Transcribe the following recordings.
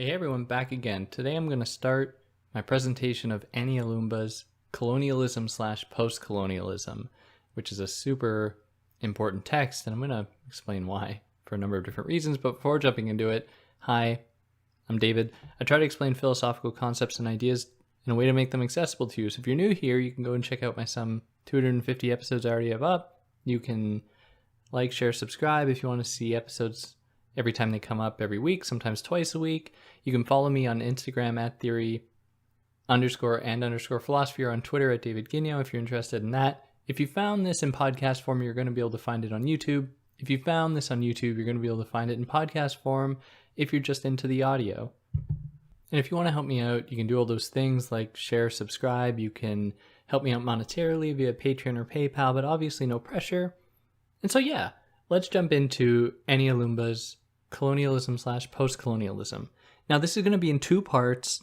Hey everyone, back again. Today I'm going to start my presentation of Ania Loomba's Colonialism / Postcolonialism, which is a super important text, and I'm going to explain why for a number of different reasons. But before jumping into it, hi, I'm David. I try to explain philosophical concepts and ideas in a way to make them accessible to you. So if you're new here, you can go and check out my some 250 episodes I already have up. You can like, share, subscribe if you want to see episodes every time they come up every week, sometimes twice a week. You can follow me on Instagram at theory_and_philosophy, or on Twitter at David Guigno if you're interested in that. If you found this in podcast form, you're going to be able to find it on YouTube. If you found this on YouTube, you're going to be able to find it in podcast form if you're just into the audio. And if you want to help me out, you can do all those things like share, subscribe. You can help me out monetarily via Patreon or PayPal, but obviously no pressure. And so yeah, let's jump into Ania Loomba's Colonialism / Postcolonialism. Now, this is going to be in two parts.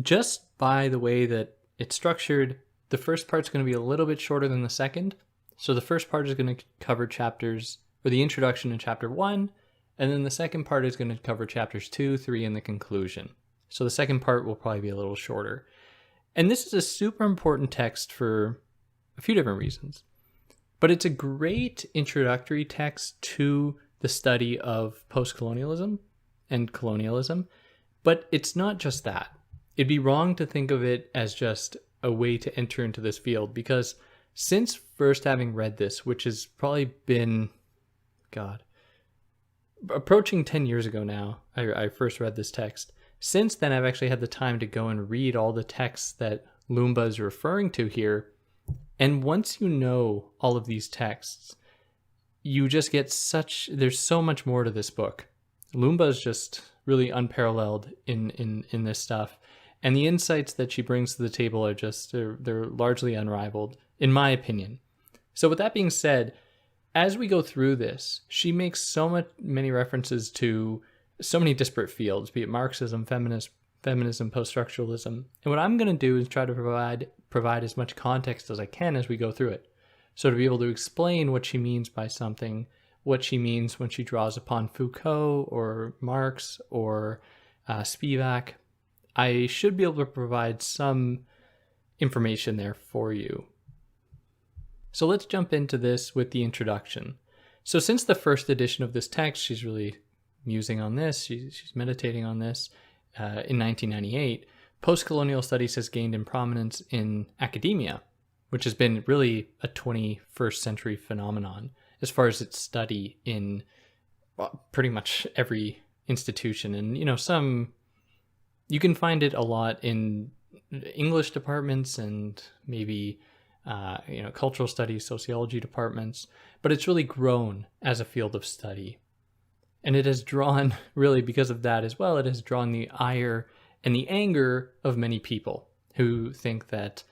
Just by the way that it's structured, the first part's going to be a little bit shorter than the second. So the first part is going to cover chapters, or the introduction in chapter 1, and then the second part is going to cover chapters 2, 3, and the conclusion. So the second part will probably be a little shorter. And this is a super important text for a few different reasons. But it's a great introductory text to the study of postcolonialism and colonialism. But it's not just that. It'd be wrong to think of it as just a way to enter into this field, because since first having read this, which has probably been, approaching 10 years ago now, I first read this text. Since then, I've actually had the time to go and read all the texts that Loomba is referring to here. And once you know all of these texts, you just get there's so much more to this book. Loomba is just really unparalleled in this stuff. And the insights that she brings to the table are they're largely unrivaled, in my opinion. So with that being said, as we go through this, she makes many references to so many disparate fields, be it Marxism, feminism, post-structuralism. And what I'm going to do is try to provide as much context as I can as we go through it. So to be able to explain what she means by something, what she means when she draws upon Foucault or Marx or Spivak, I should be able to provide some information there for you. So let's jump into this with the introduction. So since the first edition of this text, she's really musing on this, she's meditating on this in 1998, postcolonial studies has gained in prominence in academia, which has been really a 21st century phenomenon as far as its study in pretty much every institution. And, you can find it a lot in English departments and maybe, cultural studies, sociology departments, but it's really grown as a field of study. And it has drawn, really because of that as well, it has drawn the ire and the anger of many people who think that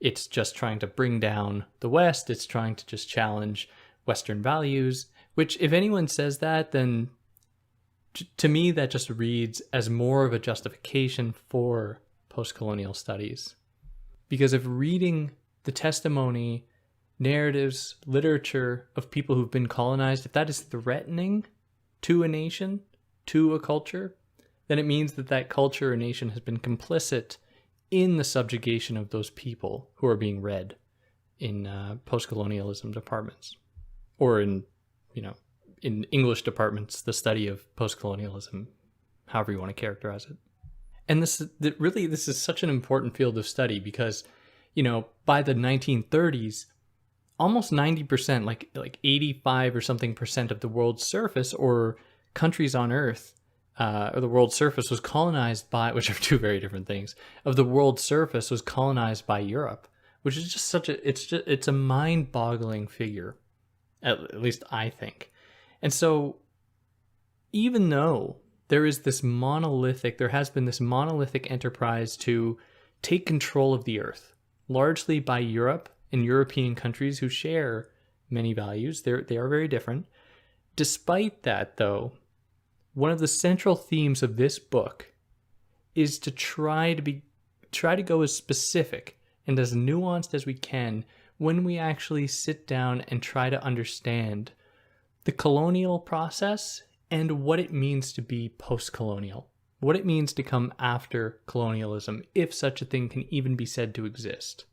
it's just trying to bring down the West, it's trying to just challenge Western values, which if anyone says that, then to me that just reads as more of a justification for postcolonial studies. Because if reading the testimony, narratives, literature of people who've been colonized, if that is threatening to a nation, to a culture, then it means that culture or nation has been complicit in the subjugation of those people who are being read in postcolonialism departments, or in English departments, the study of postcolonialism, however you want to characterize it. And this is such an important field of study because, by the 1930s, almost 90%, like 85 or something percent of the world's surface, or countries on Earth, or the world's surface was colonized by, which are two very different things, of the world's surface was colonized by Europe, which is just it's a mind-boggling figure, at least I think. And so even though there has been this monolithic enterprise to take control of the Earth, largely by Europe and European countries who share many values, they are very different. Despite that, though, one of the central themes of this book is to try to go as specific and as nuanced as we can when we actually sit down and try to understand the colonial process and what it means to be post-colonial, what it means to come after colonialism, if such a thing can even be said to exist,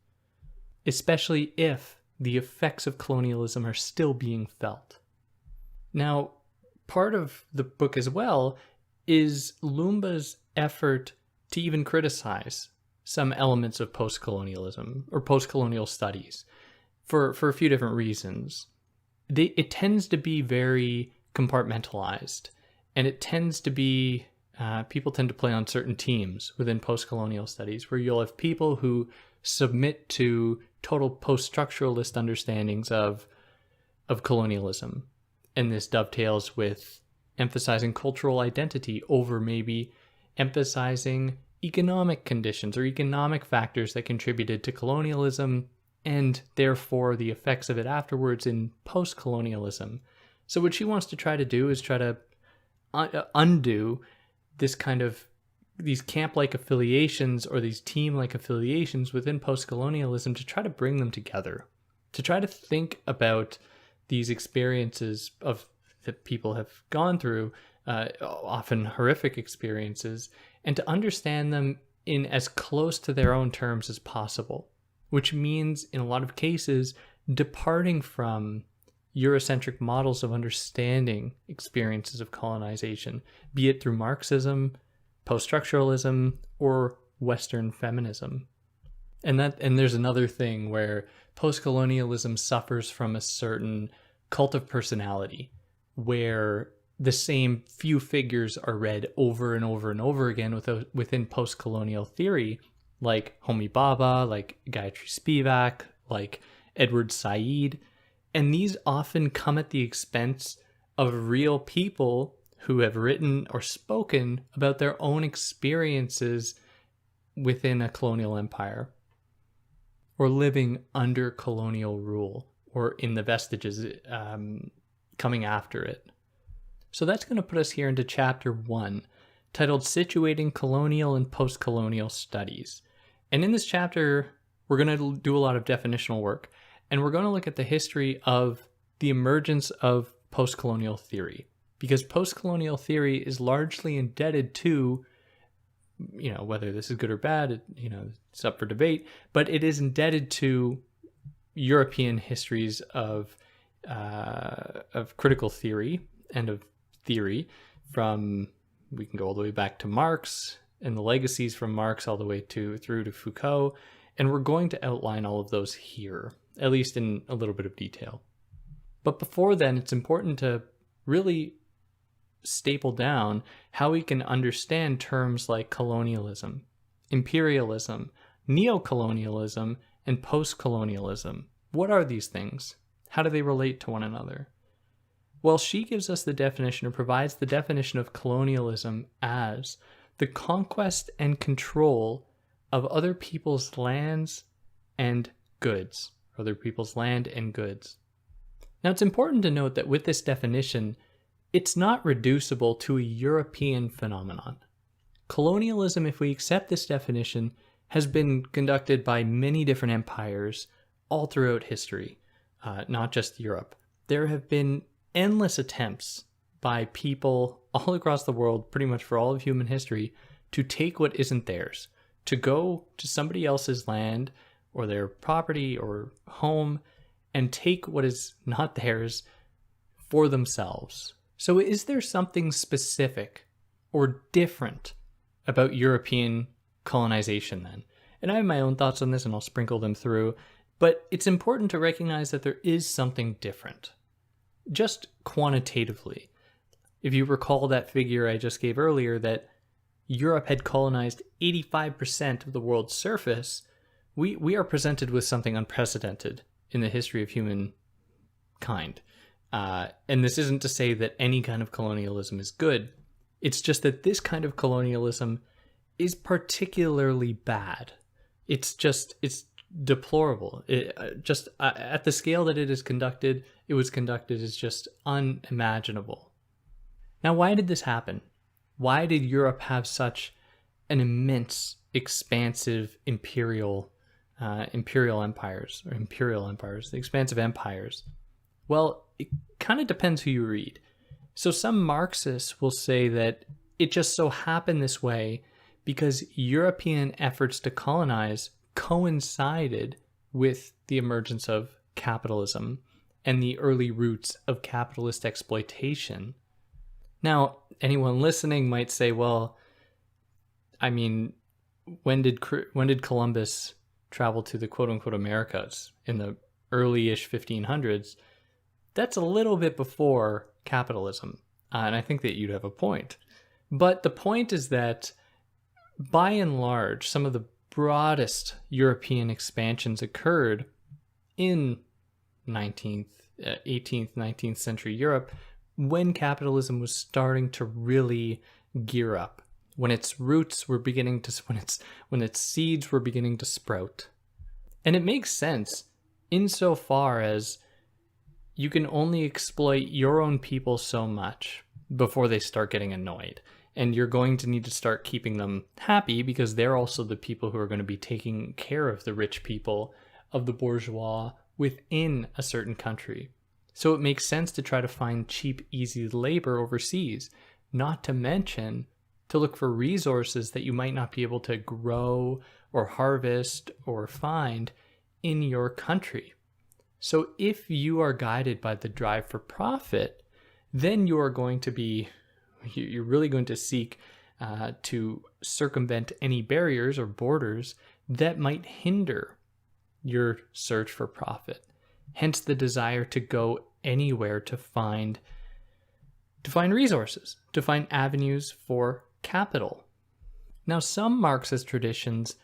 especially if the effects of colonialism are still being felt. Now, part of the book as well is Loomba's effort to even criticize some elements of post-colonialism or post-colonial studies for a few different reasons. It tends to be very compartmentalized, and it tends to be, people tend to play on certain teams within post-colonial studies, where you'll have people who submit to total post-structuralist understandings of colonialism, and this dovetails with emphasizing cultural identity over maybe emphasizing economic conditions or economic factors that contributed to colonialism and therefore the effects of it afterwards in post-colonialism. So what she wants to try to do is try to undo this kind of these camp-like affiliations or these team-like affiliations within post-colonialism, to try to bring them together, to try to think about these experiences that people have gone through, often horrific experiences, and to understand them in as close to their own terms as possible, which means in a lot of cases departing from Eurocentric models of understanding experiences of colonization, be it through Marxism, post-structuralism, or Western feminism. And there's another thing where post-colonialism suffers from a certain cult of personality, where the same few figures are read over and over and over again within post-colonial theory, like Homi Bhabha, like Gayatri Spivak, like Edward Said, and these often come at the expense of real people who have written or spoken about their own experiences within a colonial empire, or living under colonial rule, or in the vestiges coming after it. So that's going to put us here into chapter 1, titled Situating Colonial and Post-Colonial Studies. And in this chapter, we're going to do a lot of definitional work, and we're going to look at the history of the emergence of post-colonial theory, because post-colonial theory is largely indebted to, whether this is good or bad, it's up for debate, but it is indebted to European histories of critical theory and of theory we can go all the way back to Marx and the legacies from Marx all the way through to Foucault, and we're going to outline all of those here, at least in a little bit of detail. But before then, it's important to really staple down how we can understand terms like colonialism, imperialism, neocolonialism, and post-colonialism. What are these things? How do they relate to one another? Well, she gives us the definition, or provides the definition of colonialism as the conquest and control of other people's lands and goods. Other people's land and goods. Now, it's important to note that with this definition, it's not reducible to a European phenomenon. Colonialism, if we accept this definition, has been conducted by many different empires all throughout history, not just Europe. There have been endless attempts by people all across the world, pretty much for all of human history, to take what isn't theirs, to go to somebody else's land or their property or home and take what is not theirs for themselves. So is there something specific or different about European colonization then? And I have my own thoughts on this, and I'll sprinkle them through, but it's important to recognize that there is something different. Just quantitatively, if you recall that figure I just gave earlier, that Europe had colonized 85% of the world's surface, we are presented with something unprecedented in the history of humankind. And this isn't to say that any kind of colonialism is good. It's just that this kind of colonialism is particularly bad. It's deplorable. At the scale that it was conducted is just unimaginable. Now, why did this happen? Why did Europe have such an immense, expansive imperial empires, the expansive empires? Well, it kind of depends who you read. So some Marxists will say that It just so happened this way because European efforts to colonize coincided with the emergence of capitalism and the early roots of capitalist exploitation. Now, anyone listening might say, well, I mean, when did Columbus travel to the quote-unquote Americas? In the early-ish 1500s. That's a little bit before capitalism, and I think that you'd have a point. But the point is that, by and large, some of the broadest European expansions occurred in 18th, 19th century Europe, when capitalism was starting to really gear up, when its roots were beginning to, when its seeds were beginning to sprout. And it makes sense insofar as you can only exploit your own people so much before they start getting annoyed. And you're going to need to start keeping them happy because they're also the people who are going to be taking care of the rich people, of the bourgeois within a certain country. So it makes sense to try to find cheap, easy labor overseas, not to mention to look for resources that you might not be able to grow or harvest or find in your country. So if you are guided by the drive for profit, then you're really going to seek to circumvent any barriers or borders that might hinder your search for profit. Hence the desire to go anywhere to find resources, to find avenues for capital. Now, some Marxist traditions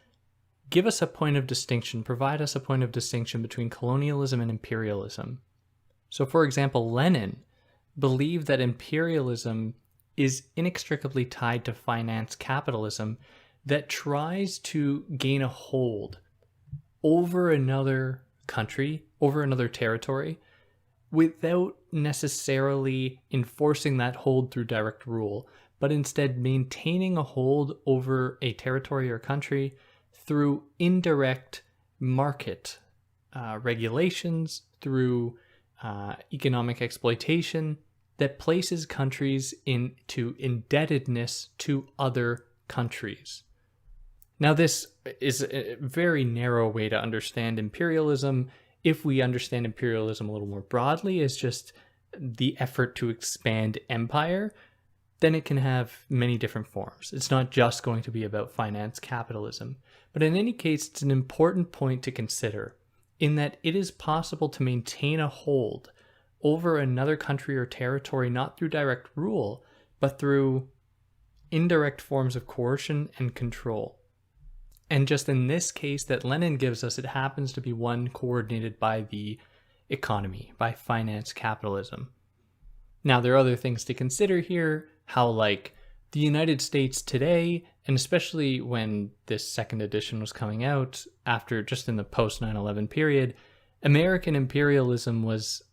give us a point of distinction, provide us a point of distinction between colonialism and imperialism. So, for example, Lenin believed that imperialism is inextricably tied to finance capitalism that tries to gain a hold over another country, over another territory, without necessarily enforcing that hold through direct rule, but instead maintaining a hold over a territory or country through indirect market regulations, through economic exploitation that places countries into indebtedness to other countries. Now, this is a very narrow way to understand imperialism. If we understand imperialism a little more broadly as just the effort to expand empire, then it can have many different forms. It's not just going to be about finance capitalism. But in any case, it's an important point to consider in that it is possible to maintain a hold over another country or territory not through direct rule, but through indirect forms of coercion and control. And just in this case that Lenin gives us, it happens to be one coordinated by the economy, by finance capitalism. Now, there are other things to consider here, how like the United States today, and especially when this second edition was coming out, after just in the post 9/11 period, American imperialism was,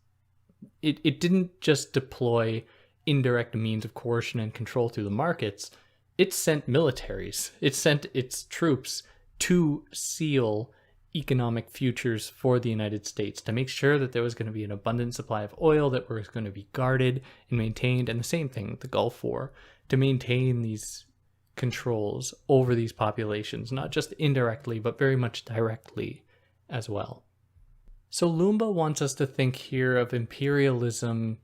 it didn't just deploy indirect means of coercion and control through the markets. It sent militaries, it sent its troops to seal economic futures for the United States, to make sure that there was going to be an abundant supply of oil that was going to be guarded and maintained, and the same thing, the Gulf War, to maintain these controls over these populations, not just indirectly, but very much directly as well. So Loomba wants us to think here of imperialism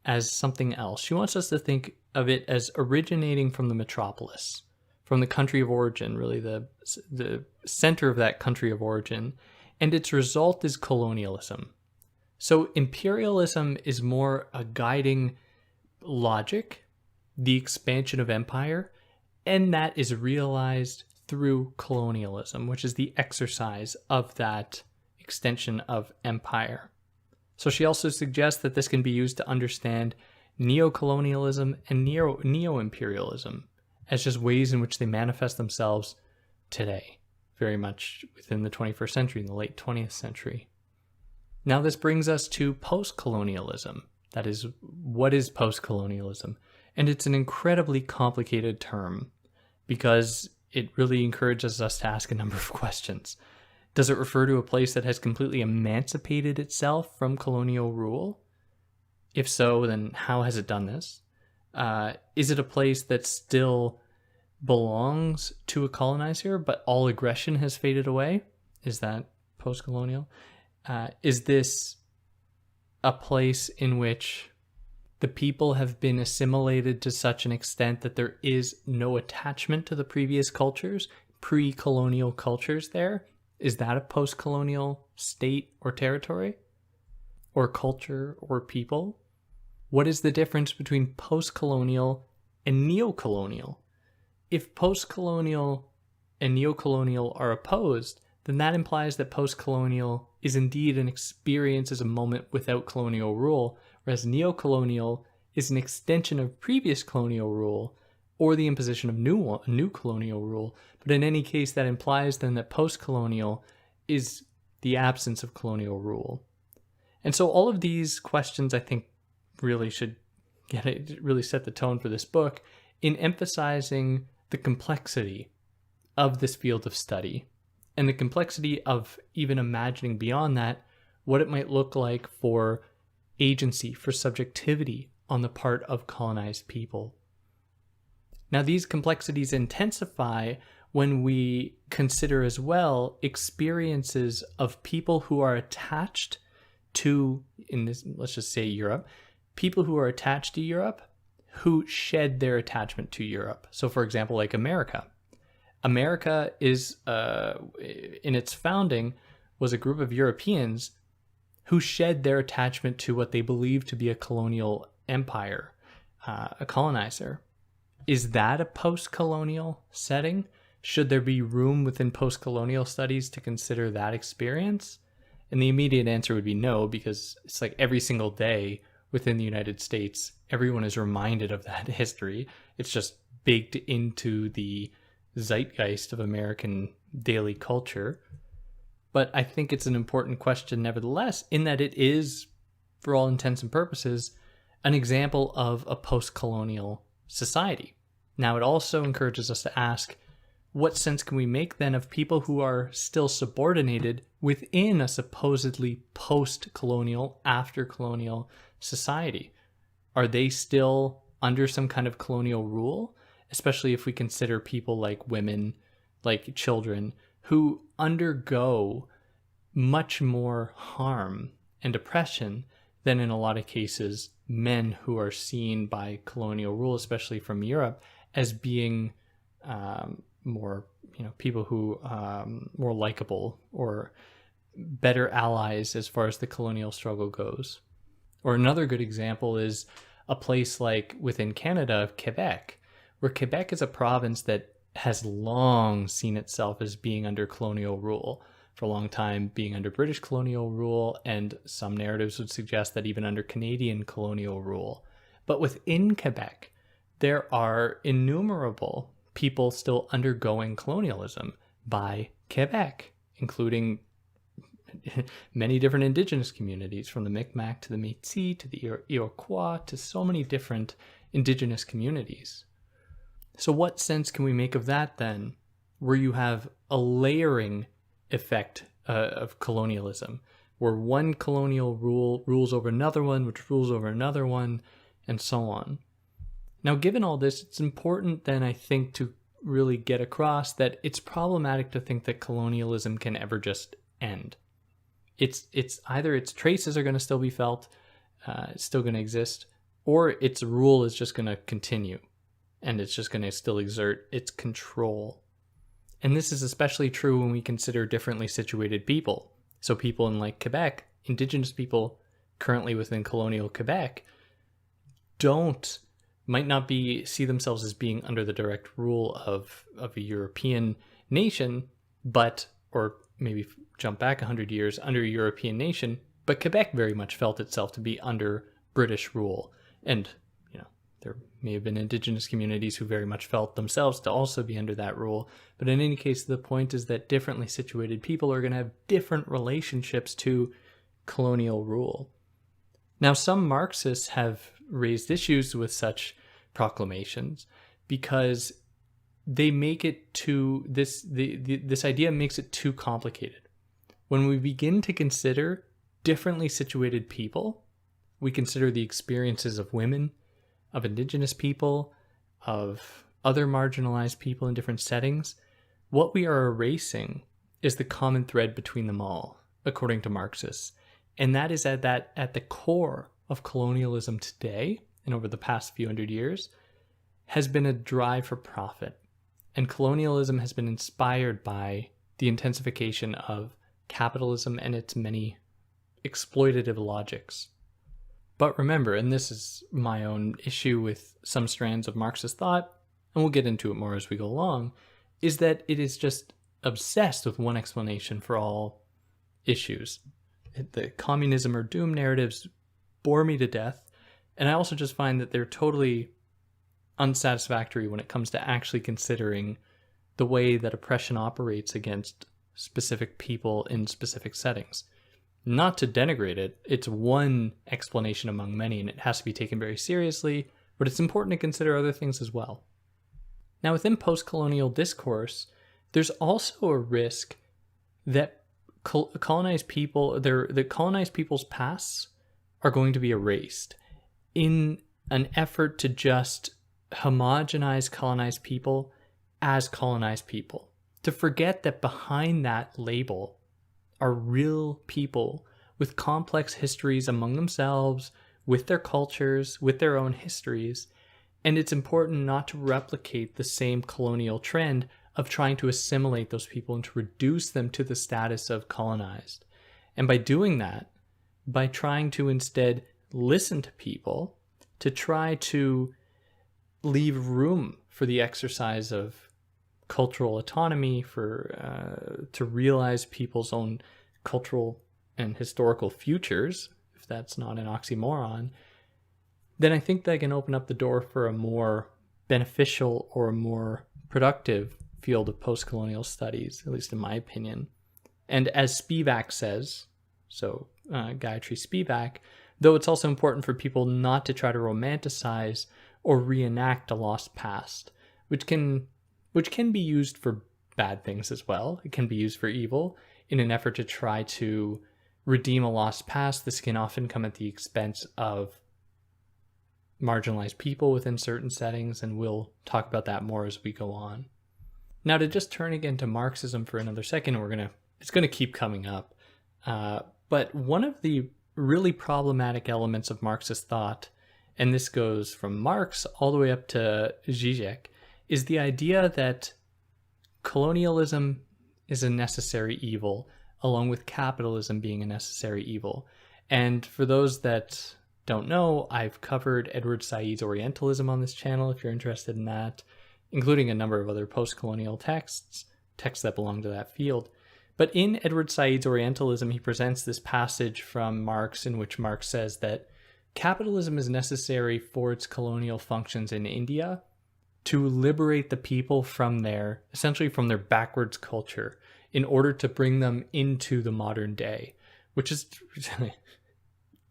as something else. She wants us to think of it as originating from the metropolis, from the country of origin, really the center of that country of origin, and its result is colonialism. So imperialism is more a guiding logic, the expansion of empire, and that is realized through colonialism, which is the exercise of that extension of empire. So she also suggests that this can be used to understand neocolonialism and neo-imperialism as just ways in which they manifest themselves today, very much within the 21st century, in the late 20th century. Now this brings us to postcolonialism. That is, what is postcolonialism? And it's an incredibly complicated term because it really encourages us to ask a number of questions. Does it refer to a place that has completely emancipated itself from colonial rule? If so, then how has it done this? Is it a place that still belongs to a colonizer, but all aggression has faded away? Is that post-colonial? Is this a place in which the people have been assimilated to such an extent that there is no attachment to the previous cultures, pre-colonial cultures there? Is that a post-colonial state or territory? Or culture or people? What is the difference between post-colonial and neo-colonial? If post-colonial and neo-colonial are opposed, then that implies that post-colonial is indeed an experience as a moment without colonial rule, whereas neo-colonial is an extension of previous colonial rule or the imposition of new colonial rule. But in any case, that implies then that post-colonial is the absence of colonial rule. And so all of these questions, I think, really really set the tone for this book in emphasizing the complexity of this field of study and the complexity of even imagining beyond that what it might look like for agency, for subjectivity on the part of colonized people. Now, these complexities intensify when we consider as well experiences of people who are attached to, in this, let's just say Europe, people who are attached to Europe who shed their attachment to Europe. So for example, like America. America is, in its founding, was a group of Europeans who shed their attachment to what they believed to be a colonial empire, a colonizer. Is that a post-colonial setting? Should there be room within post-colonial studies to consider that experience? And the immediate answer would be no, because it's like every single day within the United States, everyone is reminded of that history. It's just baked into the zeitgeist of American daily culture. But I think it's an important question nevertheless, in that it is, for all intents and purposes, an example of a post-colonial society. Now, it also encourages us to ask, what sense can we make then of people who are still subordinated within a supposedly post-colonial, after-colonial society? Are they still under some kind of colonial rule? Especially if we consider people like women, like children, who undergo much more harm and oppression than in a lot of cases men who are seen by colonial rule, especially from Europe, as being more, people who more likable or better allies as far as the colonial struggle goes. Or another good example is a place like within Canada, Quebec, where Quebec is a province that has long seen itself as being under colonial rule, for a long time being under British colonial rule, and some narratives would suggest that even under Canadian colonial rule. But within Quebec, there are innumerable people still undergoing colonialism by Quebec, including many different indigenous communities, from the Mi'kmaq to the Métis to the Iroquois to so many different indigenous communities. So what sense can we make of that then, where you have a layering effect of colonialism, where one colonial rule rules over another one, which rules over another one, and so on? Now, given all this, it's important then, I think, to really get across that it's problematic to think that colonialism can ever just end. It's either its traces are going to still be felt, it's still going to exist, or its rule is just going to continue, and it's just going to still exert its control. And this is especially true when we consider differently situated people. So people in like Quebec, indigenous people currently within colonial Quebec, might not see themselves as being under the direct rule of a European nation, or maybe jump back 100 years, under a European nation, but Quebec very much felt itself to be under British rule. And, there may have been indigenous communities who very much felt themselves to also be under that rule. But in any case, the point is that differently situated people are going to have different relationships to colonial rule. Now, some Marxists have raised issues with such proclamations because they make it this idea makes it too complicated. When we begin to consider differently situated people, we consider the experiences of women, of indigenous people, of other marginalized people in different settings, what we are erasing is the common thread between them all, according to Marxists. And that is at the core of colonialism today, and over the past few hundred years, has been a drive for profit. And colonialism has been inspired by the intensification of capitalism and its many exploitative logics. But remember, and this is my own issue with some strands of Marxist thought, and we'll get into it more as we go along, is that it is just obsessed with one explanation for all issues. The communism or doom narratives bore me to death, and I also just find that they're totally unsatisfactory when it comes to actually considering the way that oppression operates against specific people in specific settings. Not to denigrate it, it's one explanation among many, and it has to be taken very seriously, but it's important to consider other things as well. Now, within post-colonial discourse, there's also a risk that colonized people's pasts are going to be erased in an effort to just homogenize colonized people as colonized people. To forget that behind that label are real people with complex histories among themselves, with their cultures, with their own histories. And it's important not to replicate the same colonial trend of trying to assimilate those people and to reduce them to the status of colonized. And by doing that, by trying to instead listen to people, to try to leave room for the exercise of cultural autonomy, to realize people's own cultural and historical futures, if that's not an oxymoron, then I think that can open up the door for a more beneficial or a more productive field of post-colonial studies, at least in my opinion. And as Spivak says, so Gayatri Spivak, though it's also important for people not to try to romanticize or reenact a lost past, which can be used for bad things as well. It can be used for evil in an effort to try to redeem a lost past. This can often come at the expense of marginalized people within certain settings, and we'll talk about that more as we go on. Now, to just turn again to Marxism for another second, it's going to keep coming up. But one of the really problematic elements of Marxist thought, and this goes from Marx all the way up to Zizek, is the idea that colonialism is a necessary evil, along with capitalism being a necessary evil. And for those that don't know, I've covered Edward Said's Orientalism on this channel, if you're interested in that, including a number of other post-colonial texts that belong to that field. But in Edward Said's Orientalism, he presents this passage from Marx in which Marx says that capitalism is necessary for its colonial functions in India to liberate the people from essentially from their backwards culture in order to bring them into the modern day, which is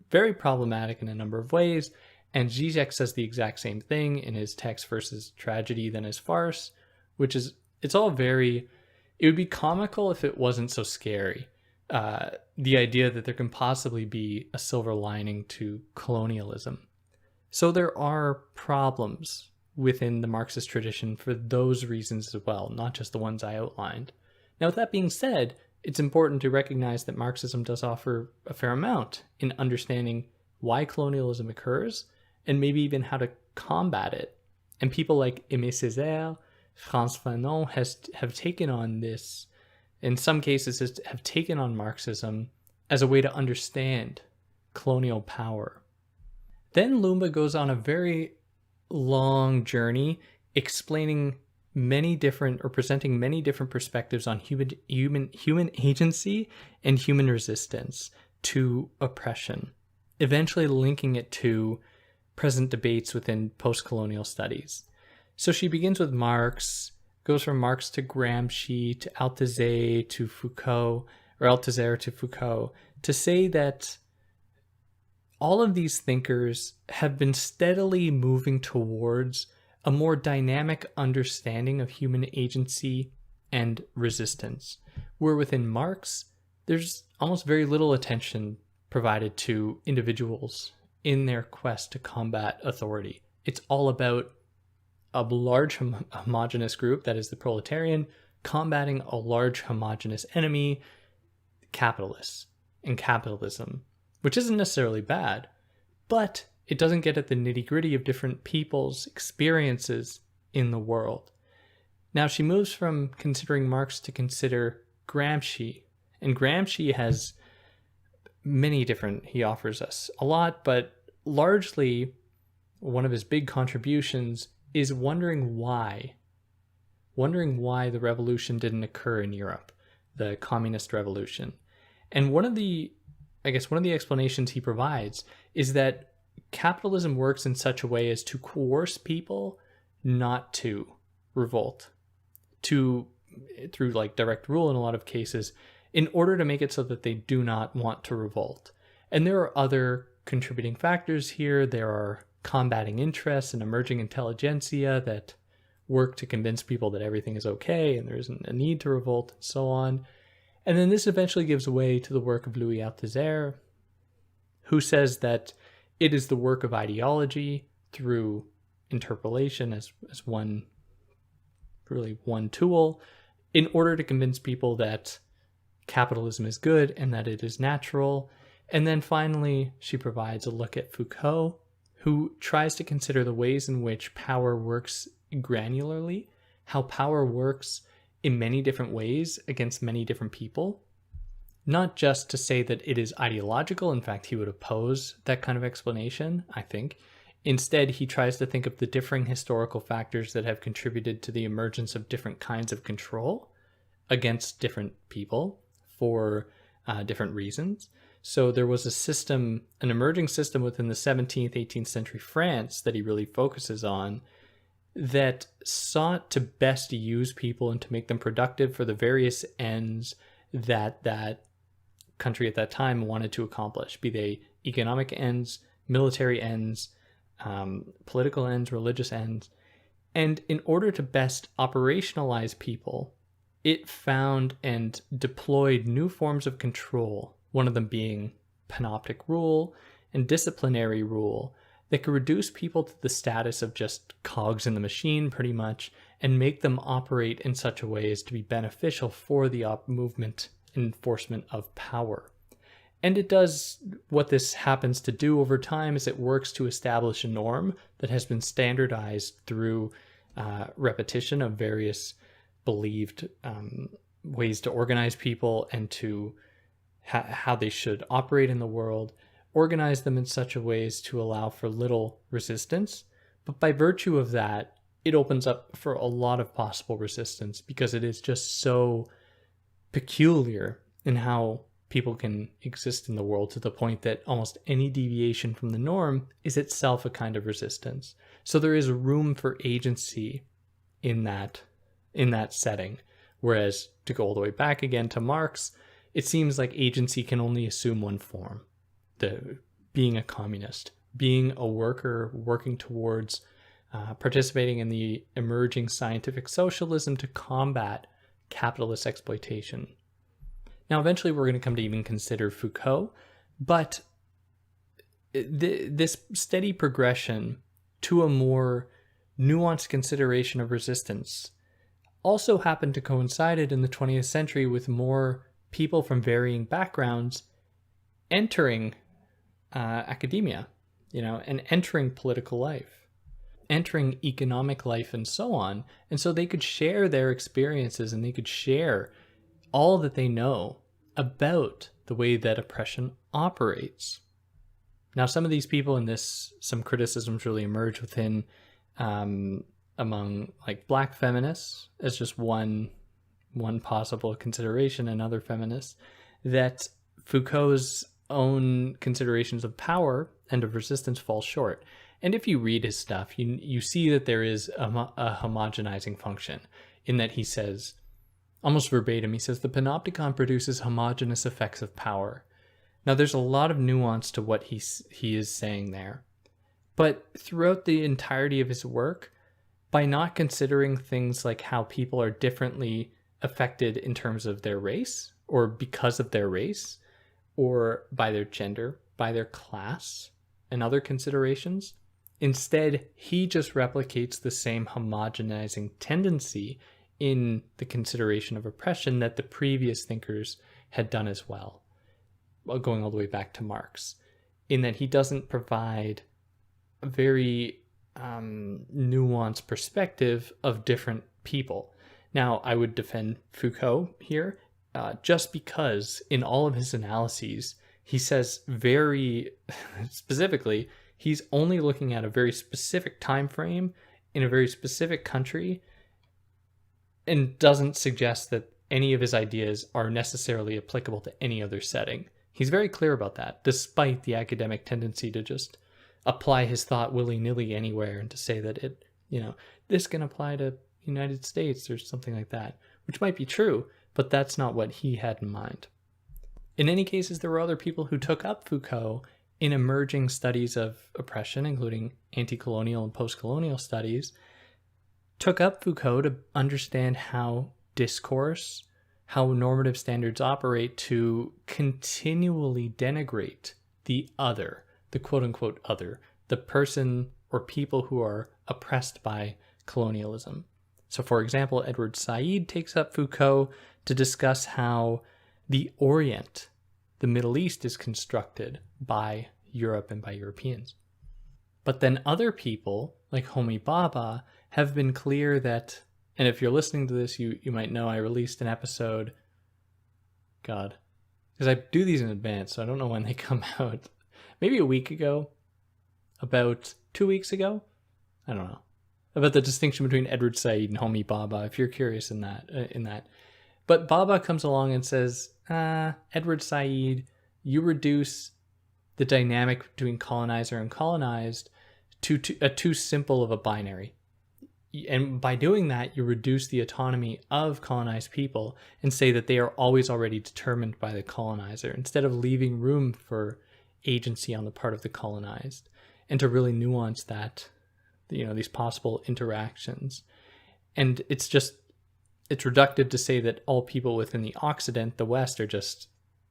very problematic in a number of ways. And Zizek says the exact same thing in his text Versus Tragedy Then As Farce, which is, it would be comical if it wasn't so scary. The idea that there can possibly be a silver lining to colonialism. So there are problems within the Marxist tradition for those reasons as well, not just the ones I outlined. Now, with that being said, it's important to recognize that Marxism does offer a fair amount in understanding why colonialism occurs and maybe even how to combat it. And people like Aimé Césaire, Frantz Fanon have taken on this, in some cases, have taken on Marxism as a way to understand colonial power. Then Loomba goes on a very long journey explaining presenting many different perspectives on human agency and human resistance to oppression, eventually linking it to present debates within post-colonial studies. So she begins with Marx, goes from Marx to Gramsci to Althusser to Foucault, to say that all of these thinkers have been steadily moving towards a more dynamic understanding of human agency and resistance, where within Marx, there's almost very little attention provided to individuals in their quest to combat authority. It's all about a large homogenous group, that is the proletarian, combating a large homogenous enemy, capitalists and capitalism, which isn't necessarily bad, but it doesn't get at the nitty-gritty of different people's experiences in the world. Now she moves from considering Marx to consider Gramsci, and Gramsci has many different, he offers us a lot, but largely one of his big contributions is wondering why the revolution didn't occur in Europe, the communist revolution. And one of the explanations he provides is that capitalism works in such a way as to coerce people not to revolt, through like direct rule in a lot of cases, in order to make it so that they do not want to revolt. And there are other contributing factors here. There are combating interests and emerging intelligentsia that work to convince people that everything is okay and there isn't a need to revolt, and so on. And then this eventually gives way to the work of Louis Althusser, who says that it is the work of ideology through interpolation as one tool, in order to convince people that capitalism is good and that it is natural. And then finally, she provides a look at Foucault, who tries to consider the ways in which power works granularly, how power works in many different ways against many different people. Not just to say that it is ideological. In fact, he would oppose that kind of explanation, I think. Instead, he tries to think of the differing historical factors that have contributed to the emergence of different kinds of control against different people for different reasons. So there was a system, an emerging system within the 17th, 18th century France that he really focuses on, that sought to best use people and to make them productive for the various ends that that country at that time wanted to accomplish, be they economic ends, military ends, political ends, religious ends. And in order to best operationalize people, it found and deployed new forms of control, one of them being panoptic rule and disciplinary rule, that could reduce people to the status of just cogs in the machine, pretty much, and make them operate in such a way as to be beneficial for the movement and enforcement of power. And it does, what this happens to do over time is it works to establish a norm that has been standardized through repetition of various believed ways to organize people and to how they should operate in the world, organize them in such a way as to allow for little resistance. But by virtue of that, it opens up for a lot of possible resistance, because it is just so peculiar in how people can exist in the world, to the point that almost any deviation from the norm is itself a kind of resistance. So there is room for agency in that setting. Whereas, to go all the way back again to Marx, it seems like agency can only assume one form: being a communist, being a worker, working towards participating in the emerging scientific socialism to combat capitalist exploitation. Now, eventually we're going to come to even consider Foucault, but this steady progression to a more nuanced consideration of resistance also happened to coincide in the 20th century with more people from varying backgrounds entering academia, and entering political life, entering economic life, and so on. And so they could share their experiences, and they could share all that they know about the way that oppression operates. Now, some of these people in this, some criticisms really emerge within, among like Black feminists as just one possible consideration, and other feminists, that Foucault's own considerations of power and of resistance fall short. And if you read his stuff, you see that there is a homogenizing function, in that he says, almost verbatim, he says, the panopticon produces homogeneous effects of power. Now, there's a lot of nuance to what he is saying there. But throughout the entirety of his work, by not considering things like how people are differently affected in terms of their race, or because of their race, or by their gender, by their class, and other considerations, Instead, he just replicates the same homogenizing tendency in the consideration of oppression that the previous thinkers had done as well, going all the way back to Marx, in that he doesn't provide a very nuanced perspective of different people. Now, I would defend Foucault here, just because in all of his analyses, he says very specifically, he's only looking at a very specific time frame in a very specific country, and doesn't suggest that any of his ideas are necessarily applicable to any other setting. He's very clear about that, despite the academic tendency to just apply his thought willy-nilly anywhere and to say that it, this can apply to United States or something like that, which might be true, but that's not what he had in mind. In any cases, there were other people who took up Foucault in emerging studies of oppression, including anti-colonial and post-colonial studies, took up Foucault to understand how discourse, how normative standards operate to continually denigrate the other, the quote-unquote other, the person or people who are oppressed by colonialism. So, for example, Edward Said takes up Foucault to discuss how the Orient, the Middle East, is constructed by Europe and by Europeans. But then other people, like Homi Bhabha, have been clear that, and if you're listening to this, you might know I released an episode, because I do these in advance, so I don't know when they come out. Maybe a week ago, about 2 weeks ago, I don't know, about the distinction between Edward Said and Homi Bhabha, if you're curious in that. But Bhabha comes along and says, Edward Said, you reduce the dynamic between colonizer and colonized to too simple of a binary. And by doing that, you reduce the autonomy of colonized people and say that they are always already determined by the colonizer, instead of leaving room for agency on the part of the colonized, and to really nuance that, these possible interactions. And it's reductive to say that all people within the Occident, the West, are just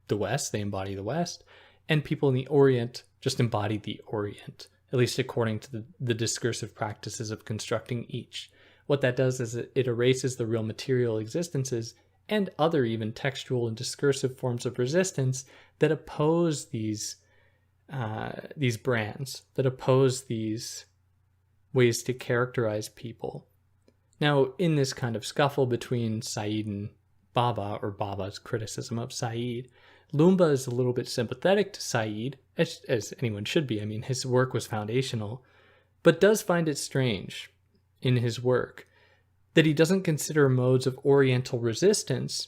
the West, they embody the West, and people in the Orient just embody the Orient, at least according to the discursive practices of constructing each. What that does is it erases the real material existences and other even textual and discursive forms of resistance that oppose these brands, that oppose these ways to characterize people. Now, in this kind of scuffle between Said and Bhabha, or Bhabha's criticism of Said, Loomba is a little bit sympathetic to Said, as anyone should be. I mean, his work was foundational, but does find it strange in his work that he doesn't consider modes of Oriental resistance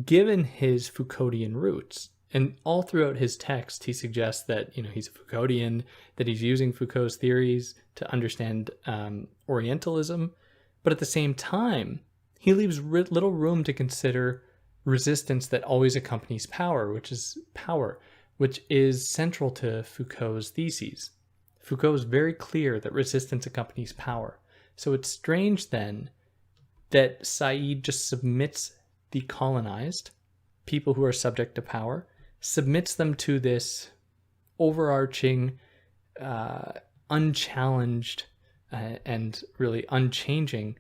given his Foucauldian roots. And all throughout his text, he suggests that, he's a Foucauldian, that he's using Foucault's theories to understand Orientalism, but at the same time, he leaves little room to consider resistance that always accompanies power, which is central to Foucault's theses. Foucault is very clear that resistance accompanies power. So it's strange then that Said just submits the colonized, people who are subject to power, submits them to this overarching, unchallenged, and really unchanging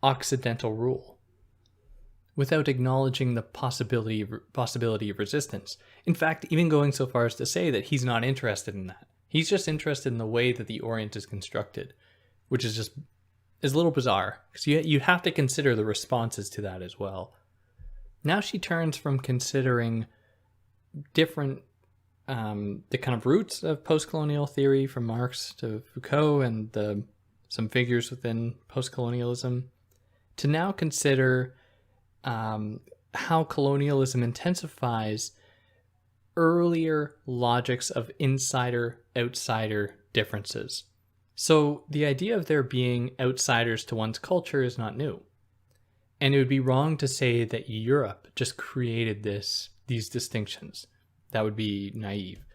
Occidental rule, without acknowledging the possibility of resistance. In fact, even going so far as to say that he's not interested in that. He's just interested in the way that the Orient is constructed, which is a little bizarre, because you have to consider the responses to that as well. Now she turns from considering different, the kind of roots of post-colonial theory from Marx to Foucault and some figures within post-colonialism, to now consider how colonialism intensifies earlier logics of insider-outsider differences. So the idea of there being outsiders to one's culture is not new. And it would be wrong to say that Europe just created these distinctions. That would be naive.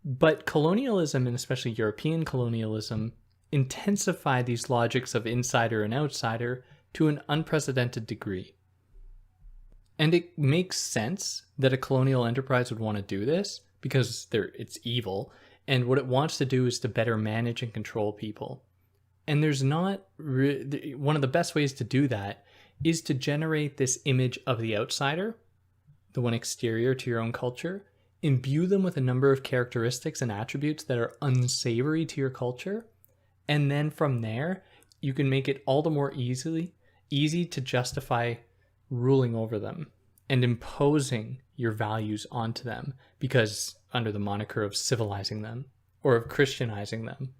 But colonialism, and especially European colonialism, intensified these logics of insider and outsider to an unprecedented degree. And it makes sense that a colonial enterprise would want to do this, because it's evil, And what it wants to do is to better manage and control people. And there's not one of the best ways to do that is to generate this image of the outsider, the one exterior to your own culture, imbue them with a number of characteristics and attributes that are unsavory to your culture. And then from there, you can make it all the more easy to justify ruling over them and imposing your values onto them, because under the moniker of civilizing them or of Christianizing them,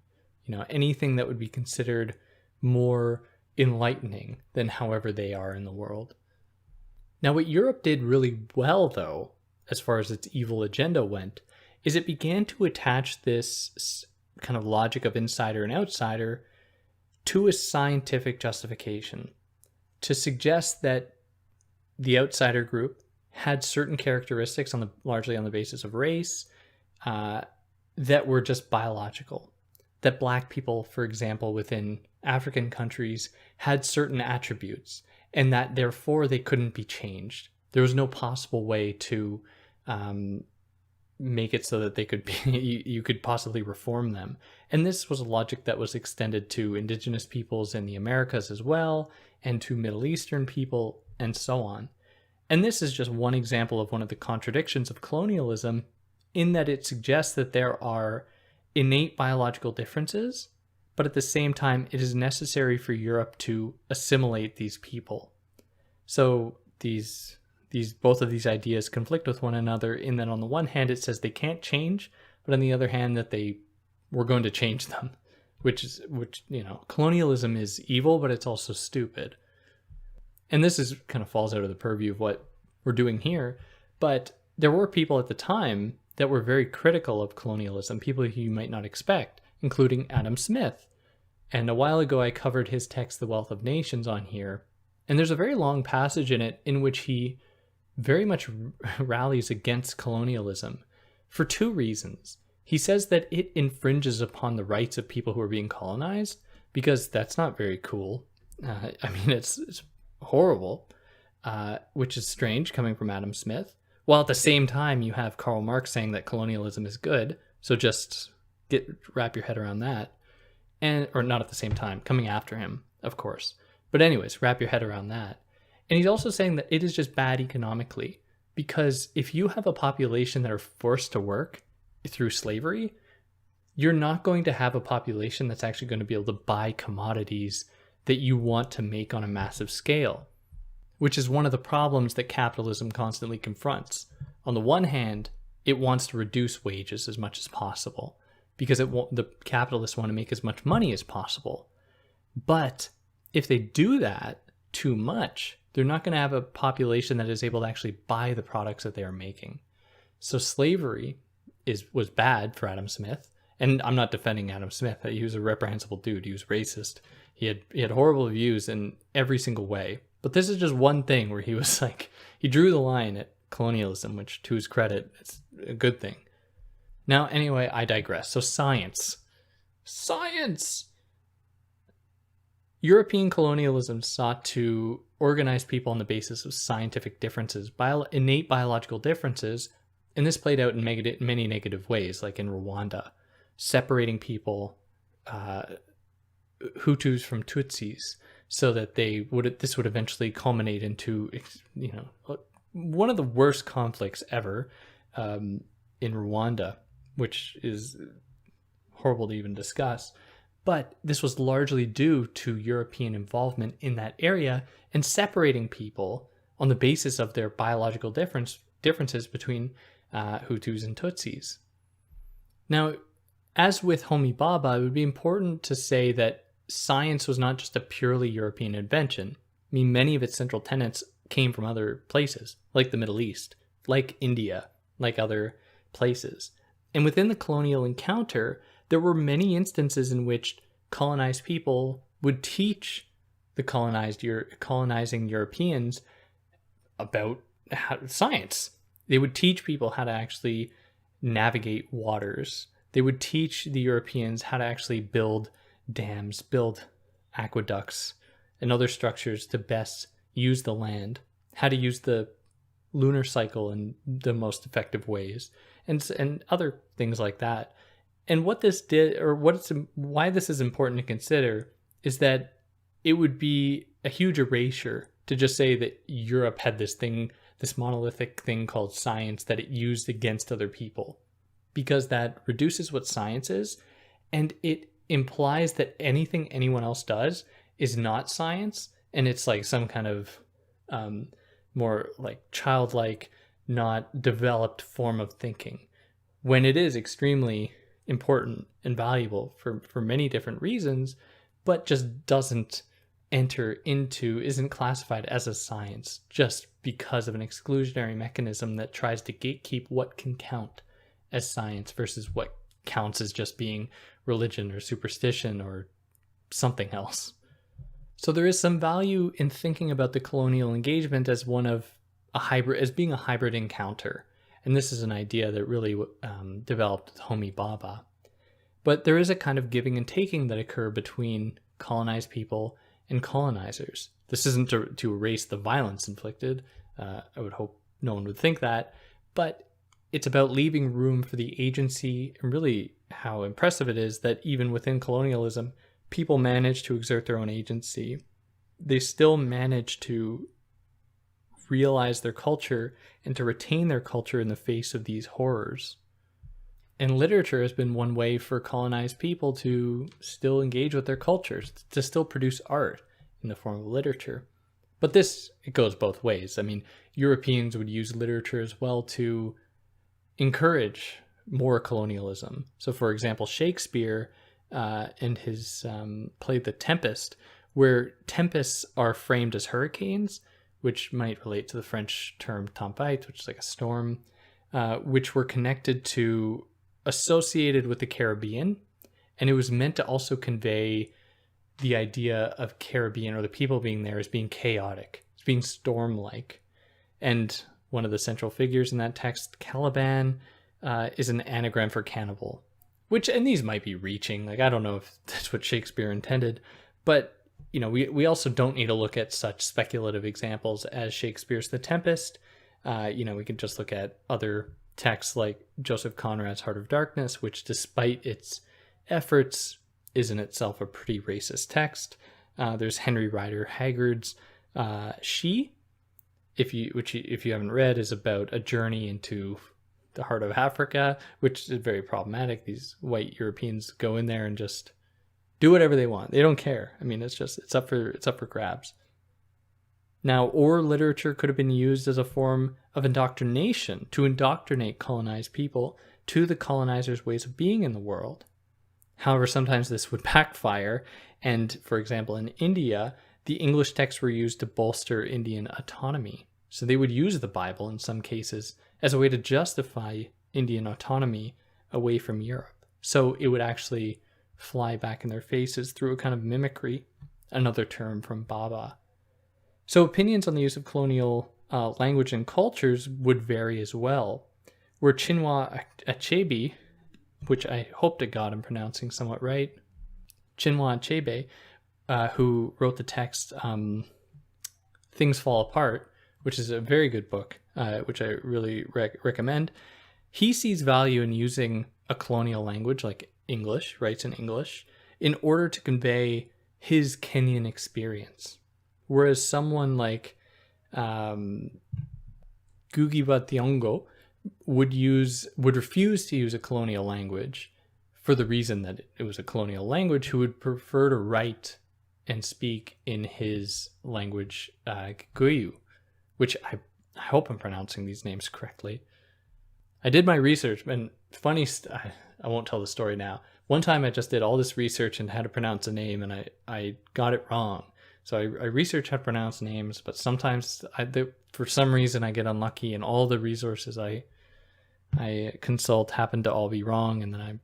anything that would be considered more enlightening than however they are in the world. Now, what Europe did really well, though, as far as its evil agenda went, is it began to attach this kind of logic of insider and outsider to a scientific justification, to suggest that the outsider group had certain characteristics largely on the basis of race that were just biological. That Black people, for example, within African countries had certain attributes, and that therefore they couldn't be changed. There was no possible way to make it so that they could be, you could possibly reform them. And this was a logic that was extended to indigenous peoples in the Americas as well, and to Middle Eastern people, and so on. And this is just one example of one of the contradictions of colonialism, in that it suggests that there are innate biological differences, but at the same time, it is necessary for Europe to assimilate these people. So both of these ideas conflict with one another, in that on the one hand, it says they can't change, but on the other hand, that we're going to change them, which colonialism is evil, but it's also stupid. And this is kind of falls out of the purview of what we're doing here, but there were people at the time that were very critical of colonialism, people who you might not expect, including Adam Smith. And a while ago, I covered his text, The Wealth of Nations, on here. And there's a very long passage in it in which he very much rallies against colonialism for two reasons. He says that it infringes upon the rights of people who are being colonized, because that's not very cool. It's horrible, which is strange coming from Adam Smith. While at the same time, you have Karl Marx saying that colonialism is good. So just wrap your head around that. Or not at the same time, coming after him, of course. But anyways, wrap your head around that. And he's also saying that it is just bad economically, because if you have a population that are forced to work through slavery, you're not going to have a population that's actually going to be able to buy commodities that you want to make on a massive scale, which is one of the problems that capitalism constantly confronts. On the one hand, it wants to reduce wages as much as possible, because the capitalists want to make as much money as possible. But if they do that too much, they're not going to have a population that is able to actually buy the products that they are making. So slavery was bad for Adam Smith. And I'm not defending Adam Smith. He was a reprehensible dude. He was racist. He had horrible views in every single way. But this is just one thing where he was like, he drew the line at colonialism, which to his credit, it's a good thing. Now, anyway, I digress. So science. European colonialism sought to organize people on the basis of scientific differences, innate biological differences, and this played out in many negative ways, like in Rwanda, separating people, Hutus from Tutsis, so that this would eventually culminate into, one of the worst conflicts ever in Rwanda, which is horrible to even discuss. But this was largely due to European involvement in that area and separating people on the basis of their biological differences between Hutus and Tutsis. Now, as with Homi Bhabha, it would be important to say that science was not just a purely European invention. I mean, many of its central tenets came from other places, like the Middle East, like India, like other places. And within the colonial encounter, there were many instances in which colonized people would teach the colonizing Europeans about science. They would teach people how to actually navigate waters. They would teach the Europeans how to actually build dams, build aqueducts, and other structures to best use the land, how to use the lunar cycle in the most effective ways, and other things like that. And what this did, or why this is important to consider, is that it would be a huge erasure to just say that Europe had this monolithic thing called science that it used against other people, because that reduces what science is, and it implies that anything anyone else does is not science, and it's like some kind of more like childlike, not developed form of thinking, when it is extremely important and valuable for many different reasons, but just isn't classified as a science just because of an exclusionary mechanism that tries to gatekeep what can count as science versus what counts as just being religion or superstition or something else. So there is some value in thinking about the colonial engagement as as being a hybrid encounter. And this is an idea that really developed with Homi Bhabha. But there is a kind of giving and taking that occur between colonized people and colonizers. This isn't to erase the violence inflicted. I would hope no one would think that. But it's about leaving room for the agency, and really how impressive it is that even within colonialism, people manage to exert their own agency. They still manage to realize their culture and to retain their culture in the face of these horrors. And literature has been one way for colonized people to still engage with their cultures, to still produce art in the form of literature. But it goes both ways. I mean, Europeans would use literature as well to encourage more colonialism. So for example, Shakespeare and his play The Tempest, where tempests are framed as hurricanes, which might relate to the French term tempête, which is like a storm, which were associated with the Caribbean. And it was meant to also convey the idea of Caribbean, or the people being there, as being chaotic, as being storm-like. And one of the central figures in that text, Caliban, is an anagram for cannibal. And these might be reaching, like I don't know if that's what Shakespeare intended, but we also don't need to look at such speculative examples as Shakespeare's The Tempest. We can just look at other texts like Joseph Conrad's Heart of Darkness, which despite its efforts is in itself a pretty racist text. There's Henry Rider Haggard's She, if you haven't read, is about a journey into the heart of Africa, which is very problematic. These white Europeans go in there and just do whatever they want. They don't care. I mean, it's up for grabs. Now, or literature could have been used as a form of indoctrination, to indoctrinate colonized people to the colonizers' ways of being in the world. However, sometimes this would backfire, and for example, in India, the English texts were used to bolster Indian autonomy. So they would use the Bible in some cases as a way to justify Indian autonomy away from Europe. So it would actually fly back in their faces through a kind of mimicry, another term from Bhabha. So opinions on the use of colonial language and cultures would vary as well. Where Chinua Achebe, which I hope to God I'm pronouncing somewhat right, Chinua Achebe, who wrote the text Things Fall Apart, which is a very good book, which I really recommend. He sees value in using a colonial language like English, writes in English, in order to convey his Kenyan experience. Whereas someone like Ngugi wa Thiong'o would refuse to use a colonial language for the reason that it was a colonial language, who would prefer to write and speak in his language, Kikuyu, which I hope I'm pronouncing these names correctly. I did my research, and I won't tell the story now. One time I just did all this research and had to pronounce a name, and I got it wrong. So I research how to pronounce names, but sometimes for some reason I get unlucky, and all the resources I consult happen to all be wrong, and then I'm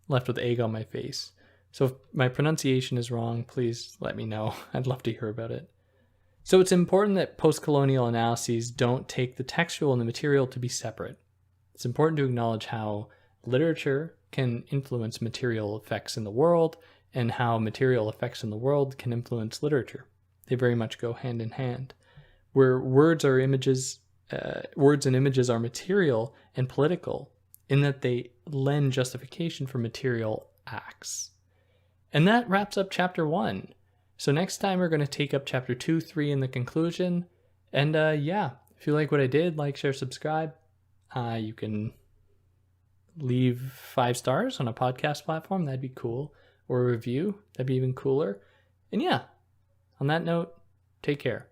left with egg on my face. So if my pronunciation is wrong, please let me know. I'd love to hear about it. So it's important that post-colonial analyses don't take the textual and the material to be separate. It's important to acknowledge how literature can influence material effects in the world, and how material effects in the world can influence literature. They very much go hand in hand. Where words and images are material and political, in that they lend justification for material acts. And that wraps up chapter 1. So next time we're going to take up chapter 2, 3 in the conclusion. And if you like what I did, like, share, subscribe. You can leave 5 stars on a podcast platform. That'd be cool. Or a review. That'd be even cooler. And on that note, take care.